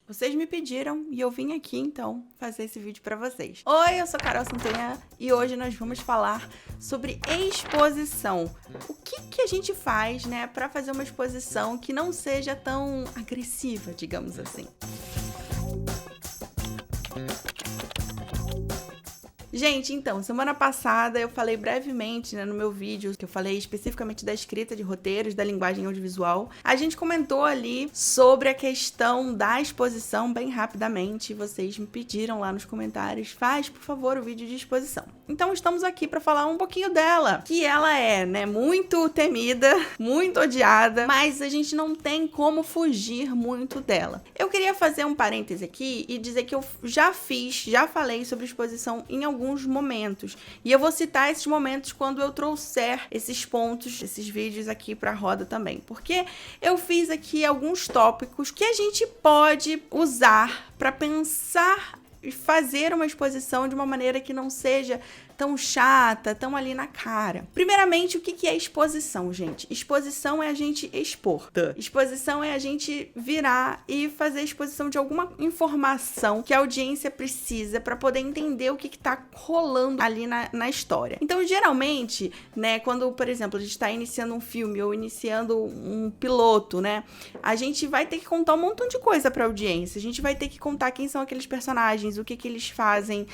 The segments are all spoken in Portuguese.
Vocês me pediram e eu vim aqui, então, fazer esse vídeo pra vocês. Oi, eu sou Carol Santanha e hoje nós vamos falar sobre exposição. O que a gente faz, né, pra fazer uma exposição que não seja tão agressiva, digamos assim. Gente, então, semana passada eu falei brevemente, né, no meu vídeo, que eu falei especificamente da escrita de roteiros, da linguagem audiovisual. A gente comentou ali sobre a questão da exposição bem rapidamente. Vocês me pediram lá nos comentários, faz, por favor, o vídeo de exposição. Então, estamos aqui para falar um pouquinho dela, que ela é, né, muito temida, muito odiada, mas a gente não tem como fugir muito dela. Eu queria fazer um parêntese aqui e dizer que eu já falei sobre exposição em alguns momentos. E eu vou citar esses momentos quando eu trouxer esses pontos, esses vídeos aqui para a roda também. Porque eu fiz aqui alguns tópicos que a gente pode usar para pensar e fazer uma exposição de uma maneira que não seja tão chata, tão ali na cara. Primeiramente, o que é exposição, gente? Exposição é a gente expor. Exposição é a gente virar e fazer exposição de alguma informação que a audiência precisa para poder entender o que tá rolando ali na história. Então, geralmente, né, quando, por exemplo, a gente tá iniciando um filme ou iniciando um piloto, né, a gente vai ter que contar um montão de coisa pra audiência. A gente vai ter que contar quem são aqueles personagens, o que eles fazem,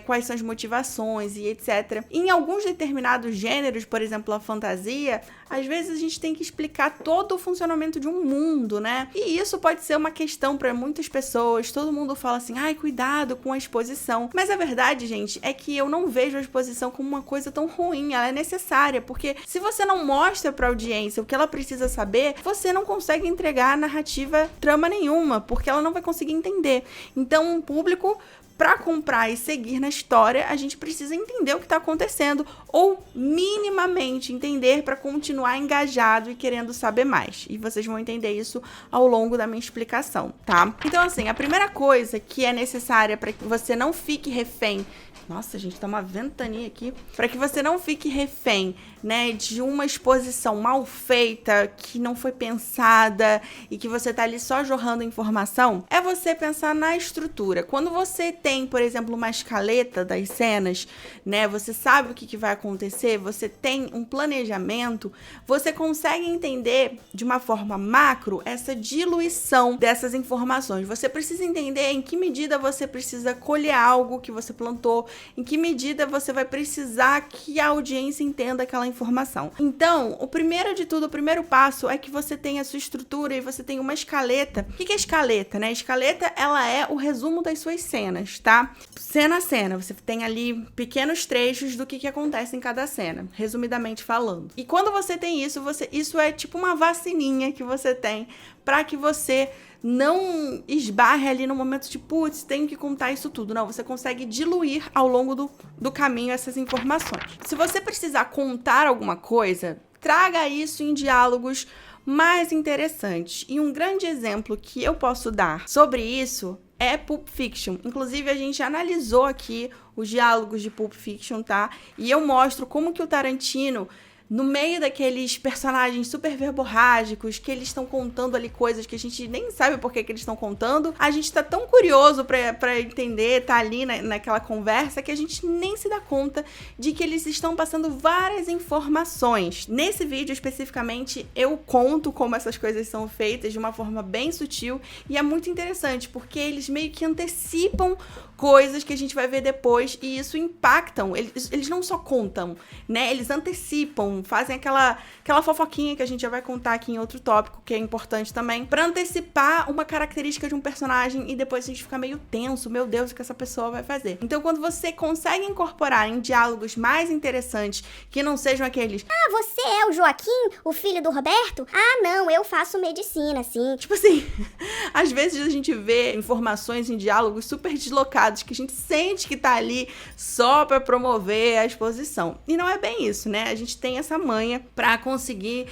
quais são as motivações e etc. Em alguns determinados gêneros, por exemplo, a fantasia, às vezes a gente tem que explicar todo o funcionamento de um mundo, né? E isso pode ser uma questão para muitas pessoas. Todo mundo fala assim, ai, cuidado com a exposição. Mas a verdade, gente, é que eu não vejo a exposição como uma coisa tão ruim. Ela é necessária, porque se você não mostra para a audiência o que ela precisa saber, você não consegue entregar narrativa, trama nenhuma, porque ela não vai conseguir entender. Então, o público, para comprar e seguir na história, a gente precisa entender o que está acontecendo ou minimamente entender para continuar engajado e querendo saber mais. E vocês vão entender isso ao longo da minha explicação, tá? Então, assim, a primeira coisa que é necessária para que você não fique refém. Nossa, gente, tá uma ventania aqui. Para que você não fique refém, né, de uma exposição mal feita, que não foi pensada e que você tá ali só jorrando informação, é você pensar na estrutura. Quando você tem, por exemplo, uma escaleta das cenas, né, você sabe o que vai acontecer, você tem um planejamento, você consegue entender de uma forma macro essa diluição dessas informações. Você precisa entender em que medida você precisa colher algo que você plantou, em que medida você vai precisar que a audiência entenda aquela informação. Então, o primeiro passo é que você tenha a sua estrutura e você tenha uma escaleta. O que é escaleta, né? Escaleta, ela é o resumo das suas cenas, tá? Cena a cena, você tem ali pequenos trechos do que acontece em cada cena, resumidamente falando. E quando você tem isso, isso é tipo uma vacininha que você tem para que você não esbarre ali no momento de, putz, tenho que contar isso tudo. Não, você consegue diluir ao longo do caminho essas informações. Se você precisar contar alguma coisa, traga isso em diálogos mais interessantes. E um grande exemplo que eu posso dar sobre isso é Pulp Fiction. Inclusive, a gente analisou aqui os diálogos de Pulp Fiction, tá? E eu mostro como que o Tarantino, no meio daqueles personagens super verborrágicos, que eles estão contando ali coisas que a gente nem sabe por que eles estão contando, a gente tá tão curioso pra entender, tá ali naquela conversa, que a gente nem se dá conta de que eles estão passando várias informações. Nesse vídeo, especificamente, eu conto como essas coisas são feitas de uma forma bem sutil, e é muito interessante, porque eles meio que antecipam coisas que a gente vai ver depois, e isso impactam. Eles não só contam, né? Eles antecipam, fazem aquela fofoquinha que a gente já vai contar aqui em outro tópico, que é importante também, pra antecipar uma característica de um personagem e depois a gente fica meio tenso, meu Deus, o que essa pessoa vai fazer. Então, quando você consegue incorporar em diálogos mais interessantes, que não sejam aqueles, ah, você é o Joaquim, o filho do Roberto? Ah, não, eu faço medicina, sim. tipo assim, às vezes a gente vê informações em diálogos super deslocados, que a gente sente que tá ali só pra promover a exposição. E não é bem isso, né? A gente tem essa manha pra conseguir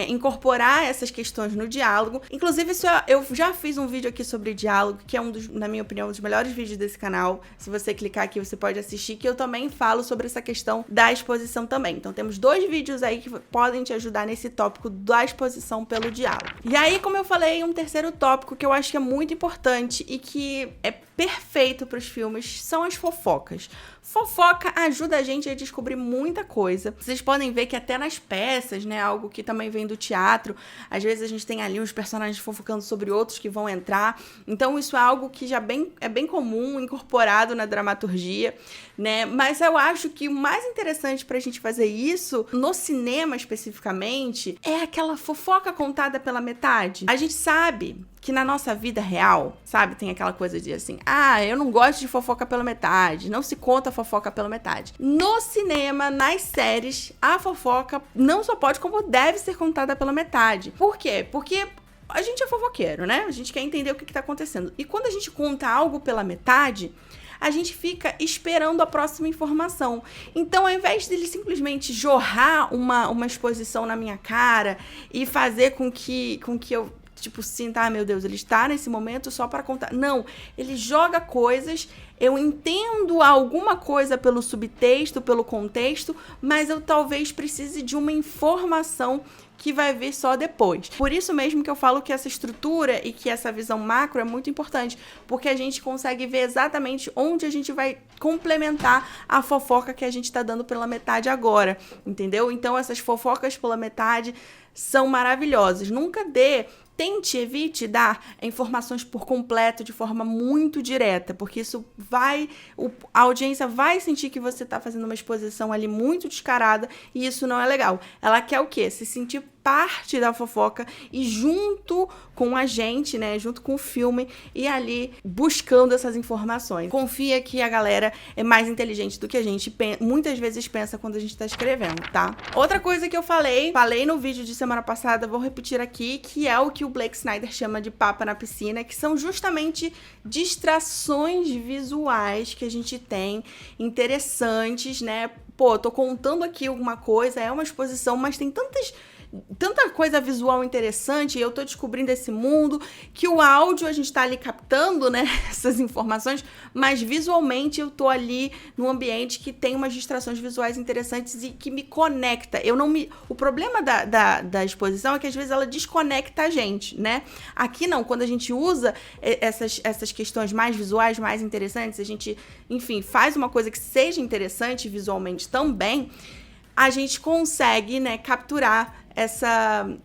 incorporar essas questões no diálogo. Inclusive, eu já fiz um vídeo aqui sobre diálogo, que é na minha opinião, um dos melhores vídeos desse canal. Se você clicar aqui, você pode assistir, que eu também falo sobre essa questão da exposição também. Então, temos 2 vídeos aí que podem te ajudar nesse tópico da exposição pelo diálogo. E aí, como eu falei, um terceiro tópico que eu acho que é muito importante e que é perfeito para os filmes são as fofocas. Fofoca ajuda a gente a descobrir muita coisa. Vocês podem ver que até nas peças, né, algo que também vem do teatro, às vezes a gente tem ali uns personagens fofocando sobre outros que vão entrar. Então isso é algo que já é bem comum, incorporado na dramaturgia, né? Mas eu acho que o mais interessante pra gente fazer isso, no cinema especificamente, é aquela fofoca contada pela metade. A gente sabe que na nossa vida real, sabe, tem aquela coisa de assim, eu não gosto de fofoca pela metade, não se conta fofoca pela metade. No cinema, nas séries, a fofoca não só pode, como deve ser contada pela metade. Por quê? Porque a gente é fofoqueiro, né? A gente quer entender o que tá acontecendo. E quando a gente conta algo pela metade, a gente fica esperando a próxima informação. Então, ao invés dele simplesmente jorrar uma exposição na minha cara e fazer com que eu sinta, meu Deus, ele está nesse momento só para contar. Não, ele joga coisas, eu entendo alguma coisa pelo subtexto, pelo contexto, mas eu talvez precise de uma informação que vai vir só depois. Por isso mesmo que eu falo que essa estrutura e que essa visão macro é muito importante, porque a gente consegue ver exatamente onde a gente vai complementar a fofoca que a gente está dando pela metade agora, entendeu? Então essas fofocas pela metade são maravilhosas. Evite dar informações por completo de forma muito direta, porque isso a audiência vai sentir que você está fazendo uma exposição ali muito descarada e isso não é legal. Ela quer o quê? Se sentir parte da fofoca e junto com a gente, né, junto com o filme e ali buscando essas informações. Confia que a galera é mais inteligente do que a gente muitas vezes pensa quando a gente tá escrevendo, tá? Outra coisa que eu falei no vídeo de semana passada, vou repetir aqui, que é o que o Blake Snyder chama de papa na piscina, que são justamente distrações visuais que a gente tem interessantes, né? Tô contando aqui alguma coisa, é uma exposição, mas tem tanta coisa visual interessante, eu tô descobrindo esse mundo, que o áudio a gente tá ali captando, né, essas informações, mas visualmente eu tô ali num ambiente que tem umas distrações visuais interessantes e que me conecta. O problema da exposição é que às vezes ela desconecta a gente, né? Aqui não, quando a gente usa essas questões mais visuais, mais interessantes, a gente, enfim, faz uma coisa que seja interessante visualmente também, a gente consegue, né, capturar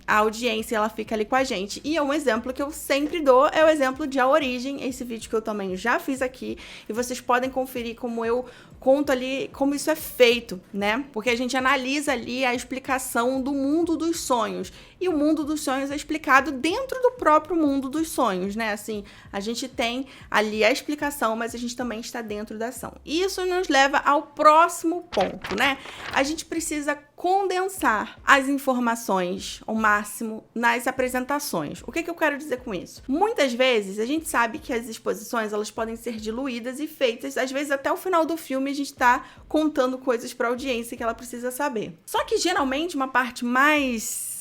a audiência, ela fica ali com a gente. E um exemplo que eu sempre dou é o exemplo de A Origem, esse vídeo que eu também já fiz aqui, e vocês podem conferir como eu conto ali como isso é feito, né? Porque a gente analisa ali a explicação do mundo dos sonhos. E o mundo dos sonhos é explicado dentro do próprio mundo dos sonhos, né? Assim, a gente tem ali a explicação, mas a gente também está dentro da ação. E isso nos leva ao próximo ponto, né? A gente precisa condensar as informações ao máximo nas apresentações. O que eu quero dizer com isso? Muitas vezes a gente sabe que as exposições elas podem ser diluídas e feitas, às vezes até o final do filme a gente tá contando coisas para a audiência que ela precisa saber. Só que geralmente uma parte mais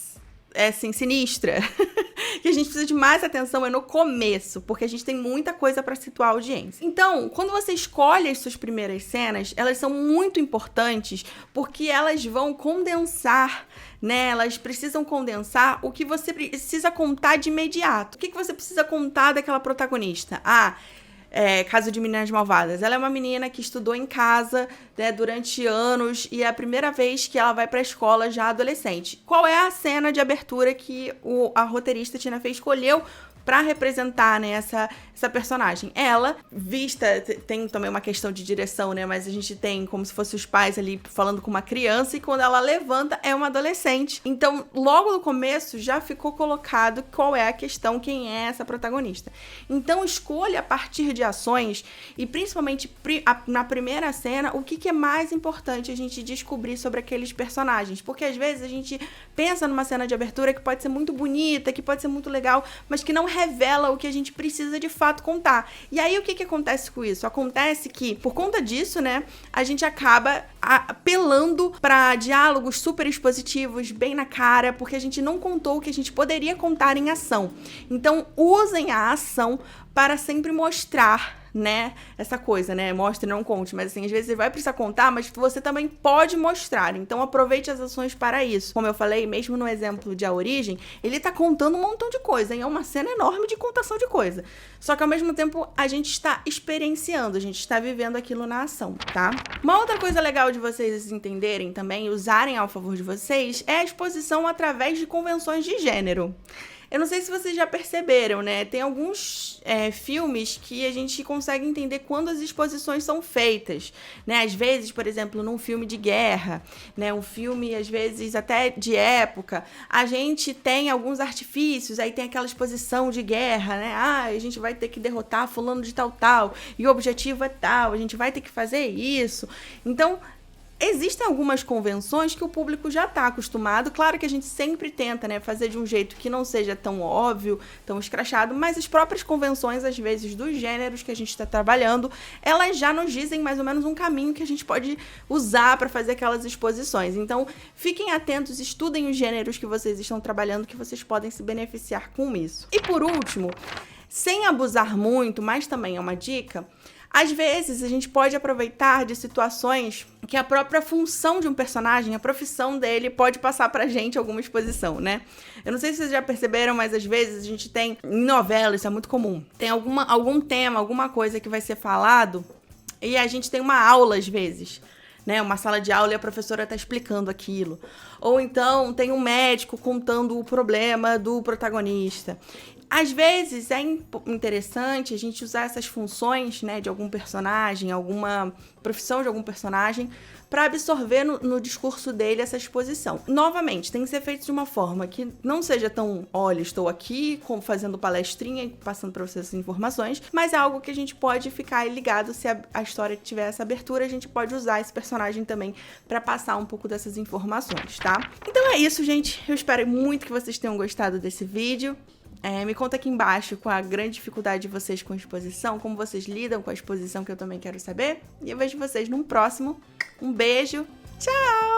sinistra, que a gente precisa de mais atenção é no começo, porque a gente tem muita coisa para situar a audiência. Então, quando você escolhe as suas primeiras cenas, elas são muito importantes, porque elas vão condensar, né? Elas precisam condensar o que você precisa contar de imediato. O que você precisa contar daquela protagonista? Caso de Meninas Malvadas. Ela é uma menina que estudou em casa, né, durante anos e é a primeira vez que ela vai pra escola já adolescente. Qual é a cena de abertura que a roteirista Tina Fey escolheu pra representar, né, essa personagem? Ela, vista, tem também uma questão de direção, né, mas a gente tem como se fosse os pais ali falando com uma criança e quando ela levanta é uma adolescente. Então, logo no começo já ficou colocado qual é a questão, quem é essa protagonista. Então, escolha a partir de ações e principalmente na primeira cena, o que é mais importante a gente descobrir sobre aqueles personagens. Porque às vezes a gente pensa numa cena de abertura que pode ser muito bonita, que pode ser muito legal, mas que não revela o que a gente precisa de fato contar. E aí o que acontece com isso? Acontece que, por conta disso, né, a gente acaba apelando para diálogos super expositivos, bem na cara, porque a gente não contou o que a gente poderia contar em ação. Então, usem a ação para sempre mostrar, né, essa coisa, né, mostre, não conte, mas assim, às vezes você vai precisar contar, mas você também pode mostrar, então aproveite as ações para isso. Como eu falei, mesmo no exemplo de A Origem, ele tá contando um montão de coisa, hein? É uma cena enorme de contação de coisa, só que ao mesmo tempo a gente está experienciando, a gente está vivendo aquilo na ação, tá? Uma outra coisa legal de vocês entenderem também, usarem ao favor de vocês, é a exposição através de convenções de gênero. Eu não sei se vocês já perceberam, né? Tem alguns filmes que a gente consegue entender quando as exposições são feitas, né? Às vezes, por exemplo, num filme de guerra, né? Um filme, às vezes, até de época, a gente tem alguns artifícios, aí tem aquela exposição de guerra, né? Ah, a gente vai ter que derrotar fulano de tal, e o objetivo é tal, a gente vai ter que fazer isso. Então, existem algumas convenções que o público já está acostumado. Claro que a gente sempre tenta, né, fazer de um jeito que não seja tão óbvio, tão escrachado, mas as próprias convenções, às vezes, dos gêneros que a gente está trabalhando, elas já nos dizem mais ou menos um caminho que a gente pode usar para fazer aquelas exposições. Então, fiquem atentos, estudem os gêneros que vocês estão trabalhando, que vocês podem se beneficiar com isso. E por último, sem abusar muito, mas também é uma dica, às vezes, a gente pode aproveitar de situações que a própria função de um personagem, a profissão dele, pode passar pra gente alguma exposição, né? Eu não sei se vocês já perceberam, mas às vezes a gente tem, em novela, isso é muito comum, tem algum tema, alguma coisa que vai ser falado e a gente tem uma aula, às vezes, né? Uma sala de aula e a professora tá explicando aquilo. Ou então tem um médico contando o problema do protagonista. Às vezes é interessante a gente usar essas funções, né, de algum personagem, alguma profissão de algum personagem, para absorver no discurso dele essa exposição. Novamente, tem que ser feito de uma forma que não seja tão, olha, estou aqui fazendo palestrinha e passando para vocês essas informações, mas é algo que a gente pode ficar ligado. Se a história tiver essa abertura, a gente pode usar esse personagem também para passar um pouco dessas informações, tá? Então é isso, gente. Eu espero muito que vocês tenham gostado desse vídeo. Me conta aqui embaixo qual a grande dificuldade de vocês com a exposição, como vocês lidam com a exposição, que eu também quero saber. E eu vejo vocês num próximo. Um beijo, tchau!